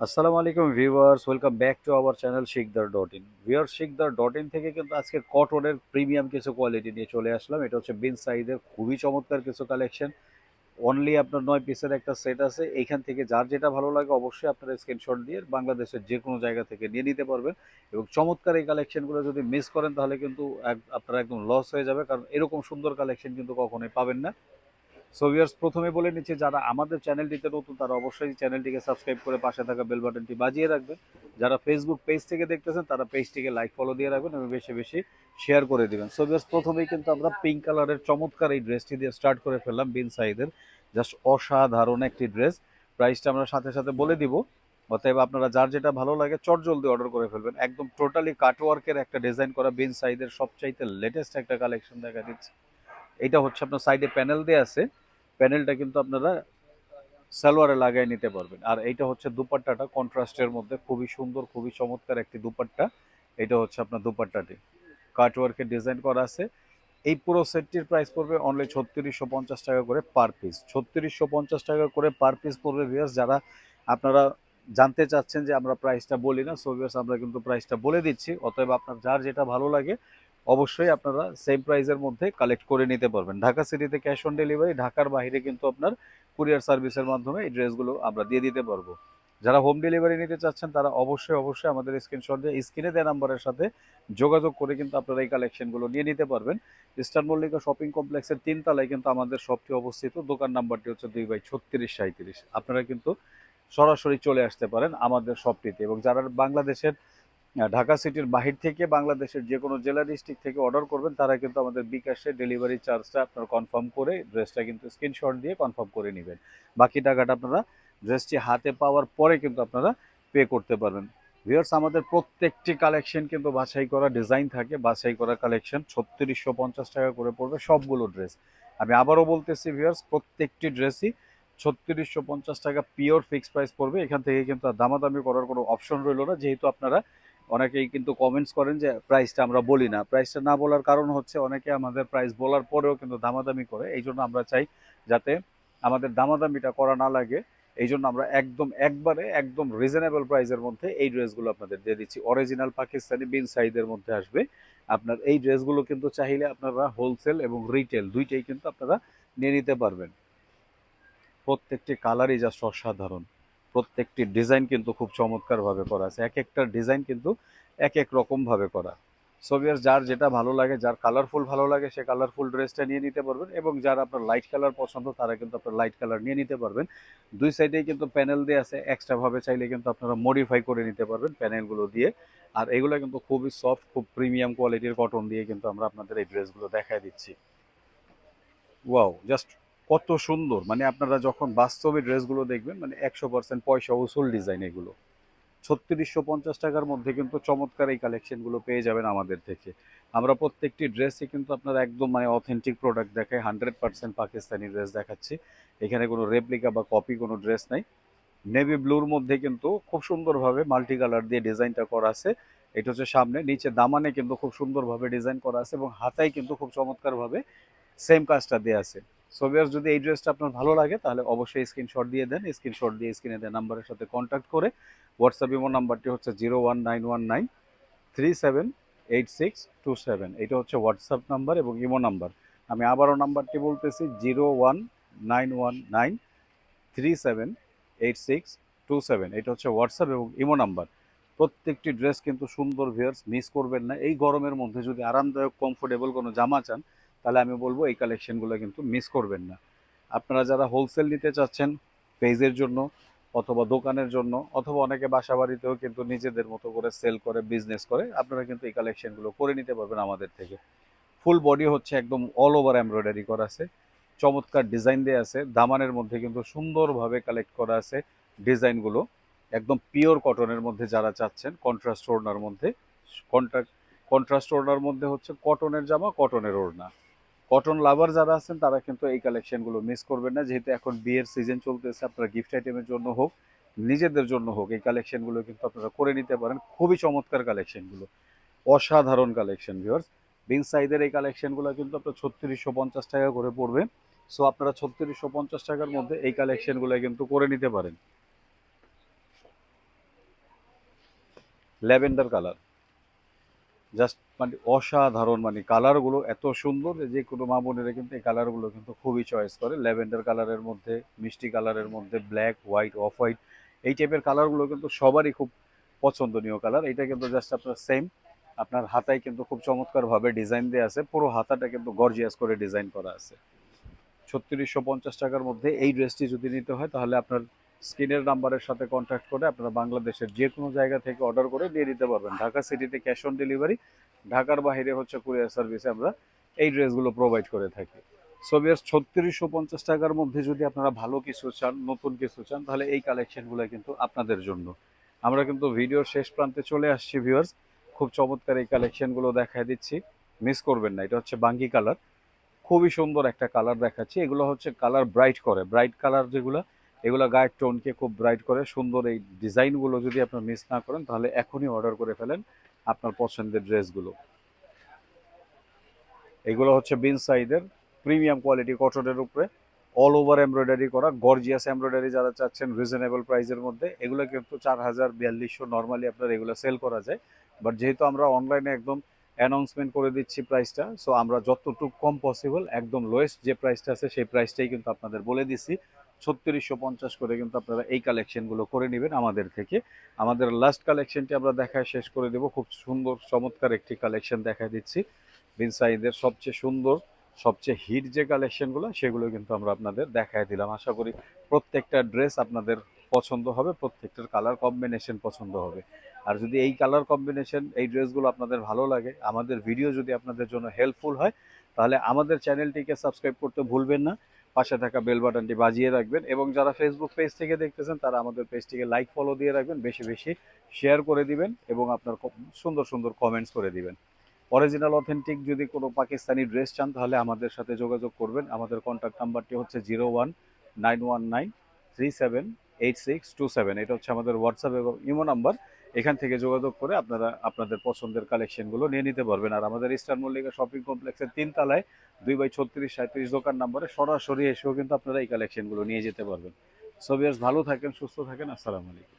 আসসালামু আলাইকুম viewers, welcome back to our channel শিকদার.in। ভিউয়ার্স, শিকদার.in থেকে কিন্তু আজকে কটনের প্রিমিয়াম কিছু কোয়ালিটি নিয়ে চলে আসলাম। এটা হচ্ছে বিন সাইদের খুবই চমৎকার কিছু কালেকশন। অনলি আপনার 9 পিসের একটা সেট আছে। এইখান থেকে যার যেটা ভালো লাগে অবশ্যই আপনারা স্ক্রিনশট দিয়ে বাংলাদেশের যে কোনো জায়গা থেকে নিয়ে নিতে পারবেন। এবং চমৎকার এই কালেকশনগুলো যদি মিস করেন তাহলে কিন্তু আপনারা একদম লস হয়ে যাবে, কারণ এরকম সুন্দর কালেকশন কিন্তু কখনোই পাবেন না। সো ভিউয়ার্স, প্রথমে বলে নিচ্ছি, যারা আমাদের চ্যানেলটিতে নতুন তারা অবশ্যই চ্যানেলটিকে সাবস্ক্রাইব করে পাশে থাকা বেল বাটনটি বাজিয়ে রাখবেন। যারা ফেসবুক পেজ থেকে দেখতেছেন তারা পেজটিকে লাইক ফলো দিয়ে রাখবেন এবং বেশি বেশি শেয়ার করে দিবেন। সো ভিউয়ার্স, প্রথমেই কিন্তু আমরা পিঙ্ক কালারের চমৎকার এই ড্রেসটি দিয়ে স্টার্ট করে ফেললাম। বিন সাইদের জাস্ট অসাধারণ একটি ড্রেস। প্রাইসটা আমরা সাথে সাথে বলে দিব, অতএব আপনারা যার যেটা ভালো লাগে চটজলদি অর্ডার করে ফেলবেন। একদম টোটালি কাটওয়ার্কের একটা ডিজাইন করা বিন সাইদের সবচাইতে লেটেস্ট একটা কালেকশন দেখা দিচ্ছে। এটা হচ্ছে আপনার সাইডে প্যানেল দিয়ে আছে। প্যানেলটা কিন্তু আপনারা সালোয়ারে লাগাই নিতে পারবেন। আর এইটা হচ্ছে দুপাট্টাটা কন্ট্রাস্টের মধ্যে খুবই সুন্দর, খুবই চমৎকার একটি দুপাট্টা। এটা হচ্ছে আপনার দুপাট্টাটি কাটওয়ার্কের ডিজাইন করা আছে। এই পুরো সেটটির প্রাইস পড়বে অনলি 3650 টাকা করে পার পিস। 3650 টাকা করে পার পিস পড়বে ভিউয়ার্স। যারা আপনারা জানতে চাচ্ছেন যে আমরা প্রাইসটা বলি না, সো ভিউয়ার্স আমরা কিন্তু প্রাইসটা বলে দিচ্ছি। অতএব আপনার যার যেটা ভালো লাগে অবশ্যই আপনারা সেম প্রাইসের মধ্যে কালেক্ট করে নিতে পারবেন। ঢাকা সিটিতে ক্যাশ অন ডেলিভারি, ঢাকার বাইরে কিন্তু আপনার কুরিয়ার সার্ভিসের মাধ্যমে এই ড্রেসগুলো আমরা দিয়ে দিতে পারবো। যারা হোম ডেলিভারি নিতে চাচ্ছেন তারা অবশ্যই আমাদের স্ক্রিনশট দিয়ে স্ক্রিনে দেওয়া নাম্বারের সাথে যোগাযোগ করে কিন্তু আপনারা এই কালেকশনগুলো নিয়ে নিতে পারবেন। ইস্টার্ন মল্লিকা শপিং কমপ্লেক্সের 3 তলায় কিন্তু আমাদের শপটি অবস্থিত। দোকান নাম্বারটি হচ্ছে 2/3637। আপনারা কিন্তু সরাসরি চলে আসতে পারেন আমাদের শপটিতে। এবং যারা বাংলাদেশের ঢাকা সিটির বাহির থেকে বাংলাদেশের যে কোনো জেলা ডিস্ট্রিক্ট থেকে অর্ডার করবেন তারা কিন্তু আমাদের বিকাশে ডেলিভারি চার্জটা আপনারা কনফার্ম করে ড্রেসটা কিন্তু স্ক্রিনশট দিয়ে কনফার্ম করে নেবেন। বাকি টাকাটা আপনারা ড্রেসটি হাতে পাওয়ার পরে কিন্তু আপনারা পে করতে পারবেন। ভিউয়ার্স, আমাদের প্রত্যেকটি কালেকশন কিন্তু বাছাই করা ডিজাইন থাকে, বাছাই করা কালেকশন। 3650 টাকা করে পড়বে সবগুলো ড্রেস। আমি আবারও বলতেছি ভিউয়ার্স, প্রত্যেকটি ড্রেসই 3650 টাকা পিওর ফিক্সড প্রাইস পড়বে। এখান থেকে কিন্তু আর দামাদামি করার কোনো অপশন রইল না, যেহেতু আপনারা অনেকেই কিন্তু কমেন্টস করেন যে প্রাইসটা আমরা বলি না। প্রাইসটা না বলার কারণ হচ্ছে অনেকে আমাদের প্রাইস বলার পরেও কিন্তু দামাদামি করে। এই জন্য আমরা চাই যাতে আমাদের দামাদামিটা করা না লাগে। এই জন্য আমরা একদম রিজনেবল প্রাইসের মধ্যে এই ড্রেসগুলো আপনাদের দিয়ে দিচ্ছি। অরিজিনাল পাকিস্তানি বিন সাইজের মধ্যে আসবে। আপনার এই ড্রেসগুলো কিন্তু চাইলে আপনারা হোলসেল এবং রিটেল দুইটাই কিন্তু আপনারা নিয়ে নিতে পারবেন। প্রত্যেকটি কালারই জাস্ট অসাধারণ। প্রত্যেকটি ডিজাইন কিন্তু খুব চমৎকারভাবে করা আছে। এক একটা ডিজাইন কিন্তু এক এক রকমভাবে করা। সো ভিউয়ার্স, যার যেটা ভালো লাগে, যার কালারফুল ভালো লাগে সে কালারফুল ড্রেসটা নিয়ে নিতে পারবেন। এবং যারা আপনার লাইট কালার পছন্দ তারা কিন্তু আপনার লাইট কালার নিয়ে নিতে পারবেন। দুই সাইডেই কিন্তু প্যানেল দিয়ে আছে, এক্সট্রাভাবে চাইলে কিন্তু আপনারা মডিফাই করে নিতে পারবেন প্যানেলগুলো দিয়ে। আর এগুলো কিন্তু খুবই সফট, খুব প্রিমিয়াম কোয়ালিটির কটন দিয়ে কিন্তু আমরা আপনাদের এই ড্রেসগুলো দেখায় দিচ্ছি। ওয়াও, জাস্ট কত সুন্দর! মানে আপনারা যখন বাস্তবে ড্রেসগুলো দেখবেন, মানে 100% পয়সা উসুল ডিজাইন এগুলো। 3650 টাকার মধ্যে কিন্তু চমৎকার এই কালেকশনগুলো পেয়ে যাবেন আমাদের থেকে। আমরা প্রত্যেকটি ড্রেসই কিন্তু আপনারা একদম মানে অথেন্টিক প্রোডাক্ট দেখাই, 100% পাকিস্তানি ড্রেস দেখাচ্ছি। এখানে কোনো রেপ্লিকা বা কপি কোনো ড্রেস নাই। নেভি ব্লুর মধ্যে কিন্তু খুব সুন্দরভাবে মাল্টি কালার দিয়ে ডিজাইনটা করা আছে। এটা হচ্ছে সামনে, নিচে দামানে কিন্তু খুব সুন্দরভাবে ডিজাইন করা আছে এবং হাতায় কিন্তু খুব চমৎকারভাবে সেম কাজটা দেওয়া আছে। সো ভিউয়ার্স, যদি এই ড্রেসটা আপনার ভালো লাগে তাহলে অবশ্যই স্ক্রিনশট দিয়ে দেন। স্ক্রিনশট দিয়ে স্ক্রিনে দেন নাম্বারের সাথে কন্ট্যাক্ট করে হোয়াটসঅ্যাপ ইমো নাম্বারটি হচ্ছে 01919378627। এটা হচ্ছে হোয়াটসঅ্যাপ নাম্বার এবং ইমো নাম্বার। আমি আবারও নাম্বারটি বলতেছি, 01919378627। এটা হচ্ছে হোয়াটসঅ্যাপ এবং ইমো নাম্বার। প্রত্যেকটি ড্রেস কিন্তু সুন্দর ভিউয়ার্স, মিস করবেন না। এই গরমের মধ্যে যদি আরামদায়ক কমফোর্টেবল কোনো জামা চান তাহলে আমি বলবো এই কালেকশনগুলো কিন্তু মিস করবেন না। আপনারা যারা হোলসেল নিতে চাচ্ছেন পেজের জন্য অথবা দোকানের জন্য, অথবা অনেকে বাসা বাড়িতেও কিন্তু নিজেদের মতো করে সেল করে বিজনেস করে, আপনারা কিন্তু এই কালেকশনগুলো করে নিতে পারবেন আমাদের থেকে। ফুল বডি হচ্ছে একদম অল ওভার এমব্রয়ডারি করা আছে, চমৎকার ডিজাইন দেওয়া আছে। দামানের মধ্যে কিন্তু সুন্দরভাবে কালেক্ট করা আছে ডিজাইনগুলো। একদম পিওর কটনের মধ্যে যারা চাচ্ছেন, কন্ট্রাস্ট ওড়নার মধ্যে, কন্ট্রাস্ট ওড়নার মধ্যে হচ্ছে কটনের জামা, কটনের ওড়না। কটন লাভার যারা আছেন তারা কিন্তু এই কালেকশনগুলো মিস করবেন না, যেহেতু এখন বিয়ের সিজন চলতেছে। আপনারা গিফট আইটেমের জন্য হোক, নিজেদের জন্য হোক, এই কালেকশনগুলো কিন্তু আপনারা করে নিতে পারেন। খুবই চমৎকার কালেকশনগুলো, অসাধারণ কালেকশন ভিউয়ার্স। বিন সাইদের এই কালেকশনগুলো কিন্তু আপনার 3650 টাকা করে পড়বে। সো আপনারা 3650 টাকার মধ্যে এই কালেকশনগুলো কিন্তু করে নিতে পারেন। ল্যাভেন্ডার কালার, জাস্ট মানে অসাধারণ, মানে কালারগুলো এত সুন্দর যে কোনো মা বোনেরা কিন্তু এই কালারগুলো কিন্তু খুবই চয়েস করে। ল্যাভেন্ডার কালারের মধ্যে, মিষ্টি কালারের মধ্যে, ব্ল্যাক, হোয়াইট, অফ হোয়াইট, এই টাইপের কালারগুলো কিন্তু সবারই খুব পছন্দনীয় কালার। এটা কিন্তু জাস্ট আপনার সেম আপনার হাতায় কিন্তু খুব চমৎকারভাবে ডিজাইন দেওয়া আছে, পুরো হাতাটা কিন্তু গর্জিয়াস করে ডিজাইন করা আছে। ৩৬৫০ টাকার মধ্যে এই ড্রেসটি যদি নিতে হয় তাহলে আপনার স্ক্রিনের নাম্বারের সাথে কন্ট্যাক্ট করে আপনারা বাংলাদেশের যে কোনো জায়গা থেকে অর্ডার করে দিয়ে দিতে পারবেন। ঢাকা সিটিতে ক্যাশ অন ডেলিভারি, ঢাকার বাইরে হচ্ছে কুরিয়ার সার্ভিসে আমরা এই ড্রেসগুলো প্রোভাইড করে থাকি। সো ভিউয়ার্স, ৩৬৫০ টাকার মধ্যে যদি আপনারা ভালো কিছু চান, নতুন কিছু চান, তাহলে এই কালেকশনগুলো কিন্তু আপনাদের জন্য। আমরা কিন্তু ভিডিওর শেষ প্রান্তে চলে আসছি ভিউয়ার্স, খুব চমৎকার এই কালেকশনগুলো দেখায় দিচ্ছি, মিস করবেন না। এটা হচ্ছে বাঙ্গি কালার, খুবই সুন্দর একটা কালার দেখাচ্ছি। এগুলো হচ্ছে কালার ব্রাইট করে, ব্রাইট কালার যেগুলো, এগুলো গায়ের টোনকে খুব ব্রাইট করে। সুন্দর এই ডিজাইনগুলো যদি আপনার মিস না করেন তাহলে এখনই অর্ডার করে ফেলেন আপনার পছন্দের ড্রেসগুলো। এগুলো হচ্ছে বিন সাইদের প্রিমিয়াম কোয়ালিটি কটনের উপরে অল ওভার এমব্রয়ডারি করা গর্জিয়াস এমব্রয়ডারি, যারা চাচ্ছেন রিজনেবল প্রাইসের মধ্যে, এগুলো কিন্তু ৪,০৪২ নর্মালি আপনার এগুলো সেল করা যায়। বাট যেহেতু আমরা অনলাইনে একদম অ্যানাউন্সমেন্ট করে দিচ্ছি প্রাইসটা, সো আমরা যতটুকু কম পসিবল একদম লোয়েস্ট যে প্রাইসটা আছে সেই প্রাইসটাই কিন্তু আপনাদের বলে দিচ্ছি। ৩৬৫০ করে কিন্তু আপনারা এই কালেকশনগুলো করে নেবেন আমাদের থেকে। আমাদের লাস্ট কালেকশনটি আমরা দেখায় শেষ করে দেবো, খুব সুন্দর চমৎকার একটি কালেকশন দেখায় দিচ্ছি। বিনসাইদের সবচেয়ে সুন্দর, সবচেয়ে হিট যে কালেকশনগুলো সেগুলো কিন্তু আমরা আপনাদের দেখায় দিলাম। আশা করি প্রত্যেকটা ড্রেস আপনাদের পছন্দ হবে, প্রত্যেকটার কালার কম্বিনেশন পছন্দ হবে। আর যদি এই কালার কম্বিনেশন, এই ড্রেসগুলো আপনাদের ভালো লাগে, আমাদের ভিডিও যদি আপনাদের জন্য হেল্পফুল হয়, তাহলে আমাদের চ্যানেলটিকে সাবস্ক্রাইব করতে ভুলবেন না, পাশে থাকা বেল বাটনটি বাজিয়ে রাখবেন, এবং যারা ফেসবুক পেজ থেকে দেখতেছেন তারা আমাদের পেজটিকে লাইক ফলো দিয়ে রাখবেন, বেশি বেশি শেয়ার করে দিবেন এবং আপনার সুন্দর সুন্দর কমেন্টস করে দিবেন। অরিজিনাল অথেন্টিক যদি কোনো পাকিস্তানি ড্রেস চান তাহলে আমাদের সাথে যোগাযোগ করবেন। আমাদের কন্ট্যাক্ট নাম্বারটি হচ্ছে 019193786627। এটা হচ্ছে আমাদের হোয়াটসঅ্যাপ এবং ইমো নাম্বার। এখান থেকে যোগাযোগ করে আপনারা আপনাদের পছন্দের কালেকশনগুলো নিয়ে নিতে পারবেন। আর আমাদের ইস্টার্ন মল্লিকা শপিং কমপ্লেক্সের ৩ তলায় 2/36-37 দোকান নাম্বারে সরাসরি এসেও কিন্তু আপনারা এই কালেকশনগুলো নিয়ে যেতে পারবেন। সো ভিউয়ার্স, ভালো থাকেন, সুস্থ থাকেন, আসসালামু আলাইকুম।